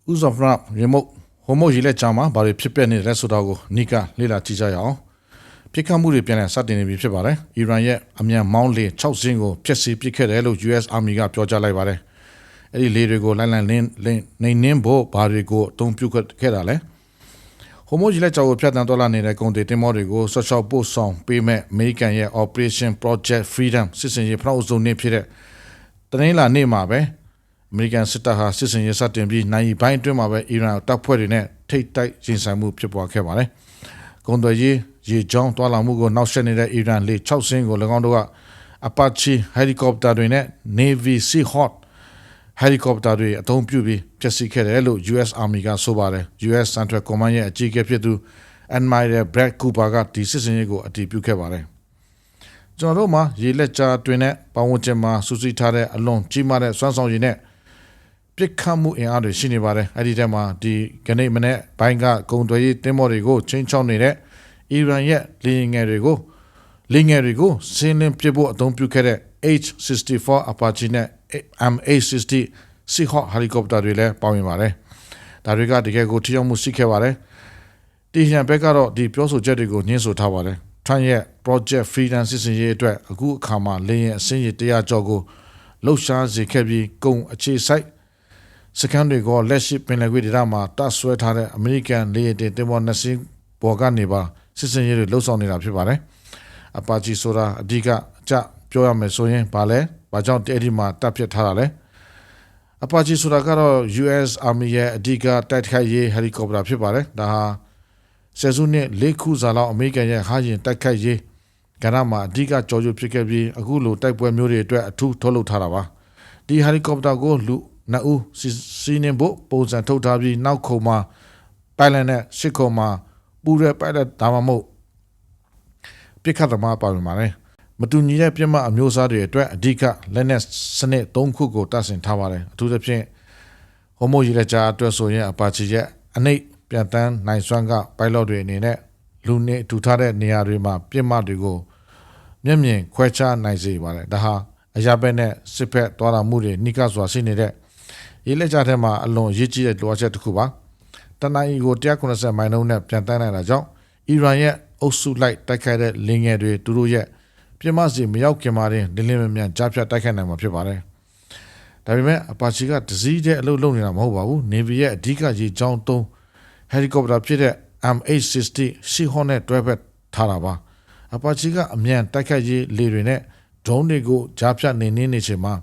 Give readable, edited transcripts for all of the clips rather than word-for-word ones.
Uzofra remote homo yile chama bari phip petနေတဲ့ဆိုတာကိုနီကာလေ့လာကြည့်ကြရအောင်ပြစ်ခတ်မှုတွေပြန်လည်စတင်နေပြီဖြစ်ပါတယ်အီရန်ရဲ့အမြန်မောင်းလေ6စင်းကိုဖျက်ဆီးပစ်ခဲ့တယ်လို့ US Army ကပြောကြားလိုက်ပါတယ်အဲ့ဒီလေတွေကိုလိုက်လံနေနှင်းဖို့ဘာတွေကိုအသုံးပြုခဲ့တာလဲဟိုမိုဂျီလက်ချောကိုဖျက်ဆီးတော်လာနေတဲ့ကုန်တင်မောတွေကိုဆော့ရှော့ပို့ဆောင်ပေးမဲ့အမေရိကန်ရဲ့ Operation Project Freedom စစ်စင်ရေးဖနောက်စုံနေဖြစ်တဲ့တနင်္လာနေ့မှာပဲအမေရိကန်စစ်တပ်ဟာစစ်စင်ရေးစတင်ပြီးနိုင်ဘိုင်းအတွင်းမှာပဲအီရန်တပ်ဖွဲ့တွေနဲ့ထိတ်တိုက်ရင်ဆိုင်မှုဖြစ်ပွားခဲ့ပါတယ်။ကုန်သွယ်ရေးရေကြောင်းတွာလာမှုကိုနောက်ဆက်နေတဲ့အီရန်လေ6စင်းကို၎င်းတို့က Apache helicopter တွေနဲ့ Navy Seahawk helicopter တွေအသုံးပြုပြီးဖျက်ဆီးခဲ့တယ်လို့ US Army ကဆိုပါတယ်။ US Central Command ရဲ့အကြီးအကဲဖြစ်သူ Admiral Brad Cooper ကဒီစစ်စင်ရေးကိုအတည်ပြုခဲ့ပါတယ်။ကျွန်တော်တို့မှာရေလက်ကြားတွင်နဲ့ပတ်ဝန်းကျင်မှာစူးစီးထားတဲ့အလွန်ကြီးမားတဲ့စွမ်းဆောင်ရည်နဲ့ပြစ်ခတ်မှုအင်အားတွေရှိနေပါတယ်။အဲ့ဒီထဲမှာဒီကနေ့မနေ့ဘိုင်းကကုန်သွယ်ရေးတင်းမော်တွေကိုချင်းချောင်းနေတဲ့အီရန်ရဲ့လေငယ်တွေကိုစင်းလင်းပစ်ဖို့အသုံးပြုခဲ့တဲ့ H-64 Apache နဲ့ M-860 Seahawk helicopter တွေလည်းပါဝင်ပါတယ်။ဒါတွေကတကယ်ကိုထိရောက်မှုရှိခဲ့ပါတယ်။တီဟန်ဘက်ကတော့ဒီပြောဆိုချက်တွေကိုညှင်းဆိုထားပါတယ်။ Trump ရဲ့ Project Freedom စစ်စင်ရေးအတွက်အခုအခါမှာလေရင်အစင်းရ100ကျော်ကိုလှုပ်ရှားစေခဲ့ပြီးကုန်အခြေစိုက်စကန်တွေကိုလက်ရှိပင်လယ်ကွေ့ဒေသမှာတပ်ဆွဲထားတဲ့အမေရိကန်လေယာဉ်တင်မော်နှစ်စင်းပေါ်ကနေပါစစ်စင်ရေးတွေလှုပ်ဆောင်နေတာဖြစ်ပါတယ်။အပါချီဆိုတာအဓိကအကြပြောရမယ်ဆိုရင်ဘာကြောင့်အဲ့ဒီမှာတပ်ဖြစ်ထားတာလဲ။အပါချီဆိုတာကတော့ US Army ရဲ့အဓိကတိုက်ခိုက်ရေးဟယ်လီကော်ပတာဖြစ်ပါတယ်။ဒါဟာဆယ်စုနှစ်၄ခုစာလောက်အမေရိကန်ရဲ့ဟာရင်တိုက်ခိုက်ရေးကဏ္ဍမှာအဓိကကြော်ရွဖြစ်ခဲ့ပြီးအခုလိုတိုက်ပွဲမျိုးတွေအတွက်အထူးထုတ်လုပ်ထားတာပါ။ဒီဟယ်လီကော်ပတာကိုလူနှစ်ဦးစီးနှင်ဖို့ပုံစံထုတ်ထားပြီးနောက်ခုံမှာပိုင်လန်နဲ့ရှစ်ခုံမှာပူရဲပိုင်လက်ဒါမှမဟုတ်ပြစ်ခတ်သမားပါဝင်ပါတယ်မတူညီတဲ့ပြစ်မှတ်အမျိုးအစားတွေအတွက်အဓိကလက်နက်စနစ်၃ခုကိုတပ်ဆင်ထားပါတယ်အထူးသဖြင့်ဟိုမိုရီလက်ကြားအတွက်ဆိုရင်အပါချီရဲ့အနိတ်ပြန်တန်းနိုင်စွမ်းကပိုင်လော့တွေအနေနဲ့လူနေထူထားတဲ့နေရာတွေမှာပြစ်မှတ်တွေကိုမျက်မြင်ခွဲခြားနိုင်စေပါတယ်ဒါဟာအရာဘက်နဲ့စစ်ဖက်တွာလာမှုတွေနှိကစွာရှိနေတဲ့ရေးလက်ကြတဲ့မှာအလွန်ရေးကြီးတဲ့လိုအပ်ချက်တစ်ခုပါတနင်္လာကို190မိုင်နှုန်းနဲ့ပြန်တန်းနိုင်တာကြောင့်အီရန်ရဲ့အုပ်စုလိုက်တိုက်ခိုက်တဲ့လင်းငယ်တွေသူတို့ရဲ့ပြမစီမရောက်ခင်မှာတင်လင်းမြန်ကြားဖြတ်တိုက်ခိုက်နိုင်မှာဖြစ်ပါတယ်ဒါပေမဲ့အပါချီကတစည်းတဲ့အလုပ်လုပ်နေတာမဟုတ်ပါဘူး Navy ရဲ့အဓိကရေကြောင်းသုံးဟယ်လီကော်ပတာဖြစ်တဲ့ M-860 Seahawk နဲ့တွဲဖက်ထားတာပါအပါချီကအမြန်တိုက်ခိုက်ရေးလေတွေနဲ့ drone တွေကိုကြားဖြတ်နေချိန်မှာ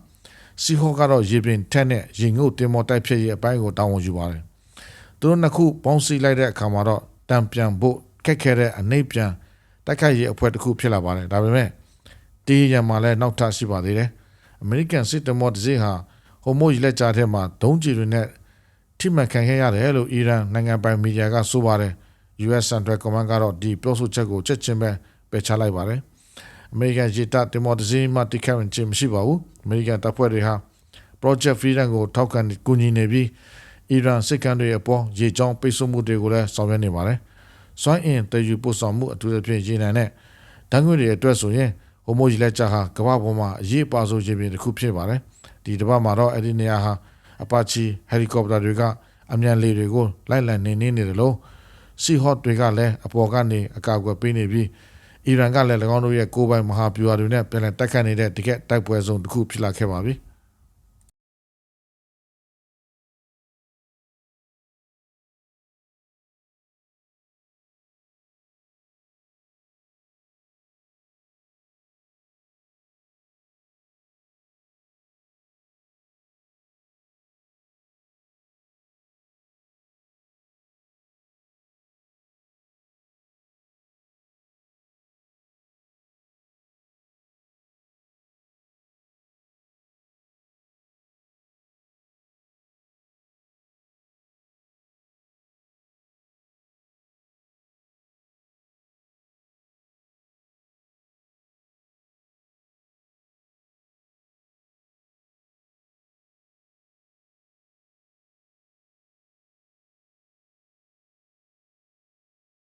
Seahawk ကတော့ရေပြင်ထက်နဲ့ရေငုပ်တင်မောတိုက်ဖြစ်ရေးအပိုင်းကိုတာဝန်ယူပါတယ်။သူတို့နှစ်ခုပေါင်းစည်းလိုက်တဲ့အခါမှာတော့တံပြန်ဖို့ခက်ခဲတဲ့အနှိပ်ပြန်တိုက်ခိုက်ရေးအဖွဲ့တစ်ခုဖြစ်လာပါတယ်။ဒါပေမဲ့တီးရံမှာလည်းနောက်ထပ်ရှိပါသေးတယ်။အမေရိကန်စစ်တပ်မော်တစီဟာဟိုမိုရီလက်ကြားထဲမှာဒုံးကျည်တွေနဲ့ထိမှန်ခံခဲ့ရတယ်လို့အီရန်နိုင်ငံပိုင်မီဒီယာကဆိုပါတယ်။ US Central Command ကတော့ဒီပြောဆိုချက်ကိုချက်ချင်းပဲပယ်ချလိုက်ပါတယ်။အမေရိကန်ရေတပ်တင်မော်တစီမှတိခတ်ခြင်းမရှိပါဘူးအမေရိကန်တပ်ဖွဲ့တွေဟာ Project Freedom ကိုထောက်ခံကူညီနေပြီးအီရန်စစ်ကမ်းတွေအပေါ်ရေကြောင်းပိတ်ဆို့မှုတွေကိုလည်းဆောင်ရွက်နေပါတယ်စွမ်းအင်တည်ယူပို့ဆောင်မှုအထူးသဖြင့်ရေနံနဲ့ဓာတ်ငွေ့တွေအတွက်ဆိုရင်ဟိုမိုဂျီလက်ချာဟာကမ္ဘာပေါ်မှာအရေးပါဆုံးရေပြင်တစ်ခုဖြစ်ပါတယ်ဒီတစ်ပတ်မှာတော့အဲ့ဒီနေရာဟာအပါချီဟယ်လီကော်ပတာတွေကအမြန်လေတွေကိုလိုက်လံနေတယ်လို့စီဟော့တွေကလည်းအပေါ်ကနေအကာအကွယ်ပေးနေပြီးအီရန်ကလည်း၎င်းတို့ရဲ့ကိုယ်ပိုင်မဟာဗျူဟာတွေနဲ့ပြန်လည်တိုက်ခတ်နေတဲ့တကယ့်တိုက်ပွဲစုံတစ်ခုဖြစ်လာခဲ့ပါပြီ။